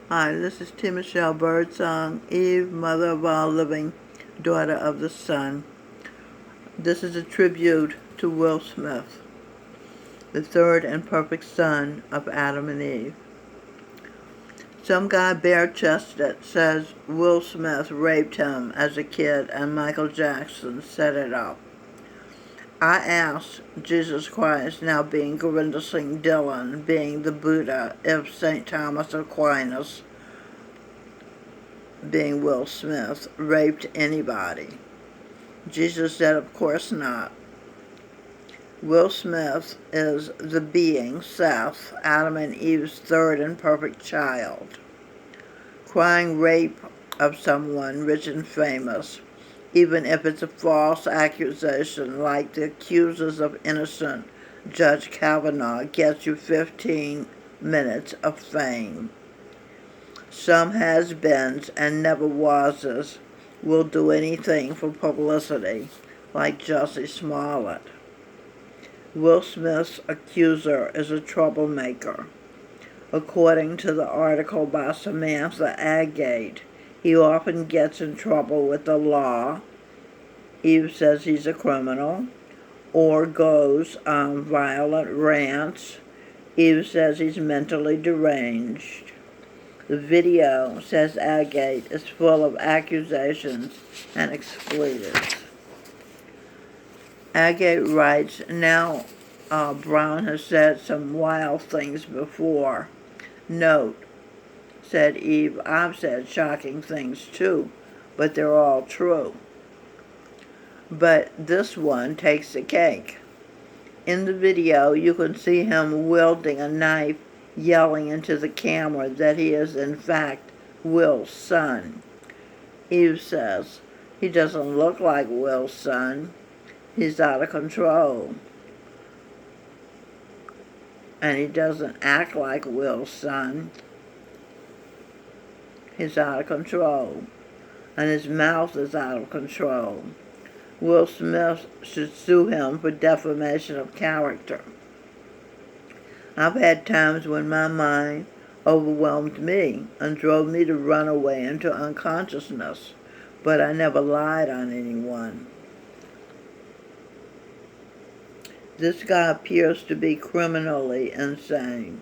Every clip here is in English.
Hi, this is T. Michelle Birdsong, Eve, mother of all living, daughter of the sun. This is a tribute to Will Smith, the third and perfect son of Adam and Eve. Some guy bare-chested says Will Smith raped him as a kid and Michael Jackson set it up. I asked Jesus Christ, now being Govinda Singh Dhillon, being the Buddha, if St. Thomas Aquinas, being Will Smith, raped anybody. Jesus said, of course not. Will Smith is the being, Seth, Adam and Eve's third and perfect child. Crying rape of someone rich and famous, even if it's a false accusation like the accusers of innocent Judge Kavanaugh, gets you 15 minutes of fame. Some has-beens and never-wases will do anything for publicity, like Jussie Smollett. Will Smith's accuser is a troublemaker. According to the article by Samantha Agate, he often gets in trouble with the law. Eve says he's a criminal, or goes on violent rants. Eve says he's mentally deranged. The video, says Agate, is full of accusations and expletives. Agate writes, now Brown has said some wild things before. Note, said Eve, I've said shocking things too, but they're all true. But this one takes the cake. In the video, you can see him wielding a knife, yelling into the camera that he is in fact Will's son. Eve says, he doesn't look like Will's son. He's out of control. And he doesn't act like Will's son. He's out of control. And his mouth is out of control. Will Smith should sue him for defamation of character. I've had times when my mind overwhelmed me and drove me to run away into unconsciousness, but I never lied on anyone. This guy appears to be criminally insane.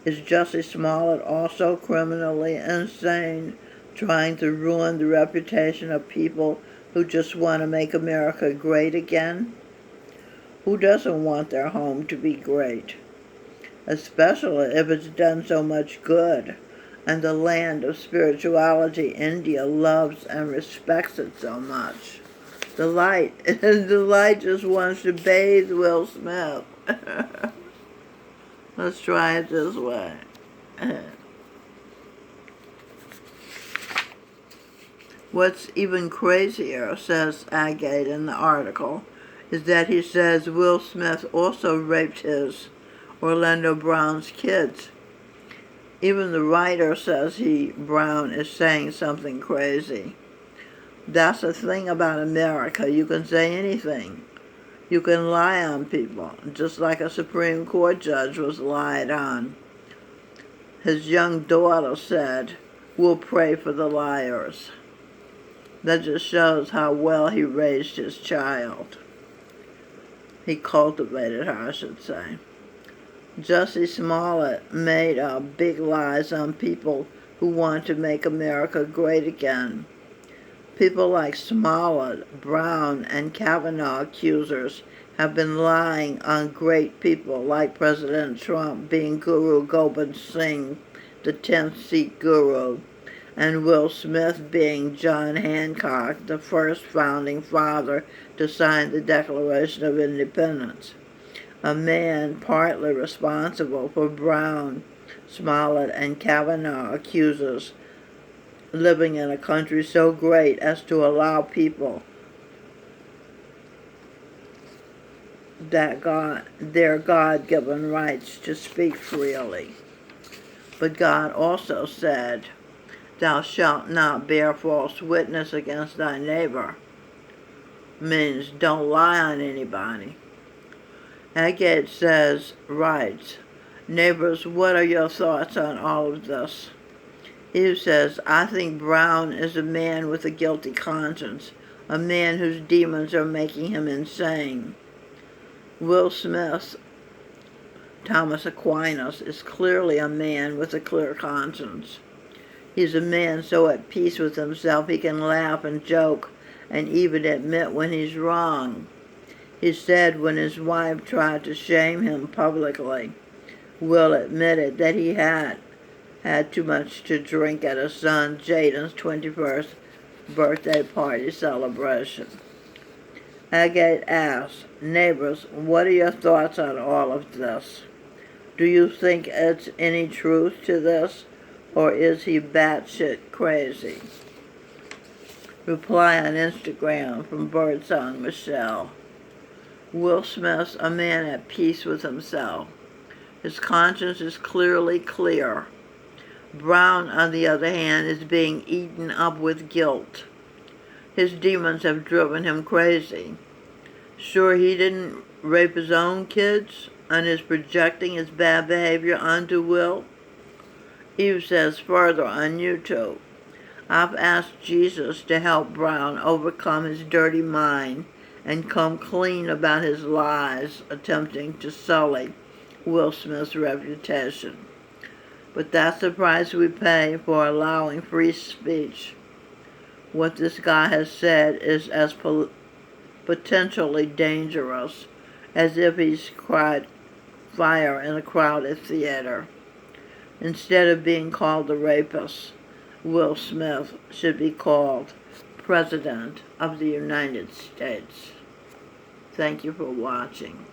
Is Jussie Smollett also criminally insane, trying to ruin the reputation of people who just want to make America great again? Who doesn't want their home to be great? Especially if it's done so much good, and the land of spirituality, India, loves and respects it so much. The light just wants to bathe Will Smith. Let's try it this way. What's even crazier, says Agate in the article, is that he says Will Smith also raped his, Orlando Brown's, kids. Even the writer says Brown is saying something crazy. That's the thing about America. You can say anything. You can lie on people, just like a Supreme Court judge was lied on. His young daughter said, we'll pray for the liars. That just shows how well he raised his child. He cultivated her, I should say. Jussie Smollett made big lies on people who want to make America great again. People like Smollett, Brown, and Kavanaugh accusers have been lying on great people like President Trump being Guru Gobind Singh, the 10th Sikh guru, and Will Smith being John Hancock, the first founding father to sign the Declaration of Independence, a man partly responsible for Brown, Smollett, and Kavanaugh accusers living in a country so great as to allow people their God-given rights to speak freely. But God also said, thou shalt not bear false witness against thy neighbor. Means don't lie on anybody. Agate writes, Neighbors, what are your thoughts on all of this? Eve says, I think Brown is a man with a guilty conscience, a man whose demons are making him insane. Will Smith, Thomas Aquinas, is clearly a man with a clear conscience. He's a man so at peace with himself he can laugh and joke and even admit when he's wrong. He said when his wife tried to shame him publicly, Will admitted that he had too much to drink at his son Jaden's 21st birthday party celebration. Agate asks, neighbors, what are your thoughts on all of this? Do you think it's any truth to this, or is he batshit crazy? Reply on Instagram from Birdsong Michelle. Will Smith's a man at peace with himself. His conscience is clearly clear. Brown, on the other hand, is being eaten up with guilt. His demons have driven him crazy. Sure he didn't rape his own kids and is projecting his bad behavior onto Will? Eve says further on YouTube, I've asked Jesus to help Brown overcome his dirty mind and come clean about his lies attempting to sully Will Smith's reputation. But that's the price we pay for allowing free speech. What this guy has said is as potentially dangerous as if he's cried fire in a crowded theater. Instead of being called the rapist, Will Smith should be called President of the United States. Thank you for watching.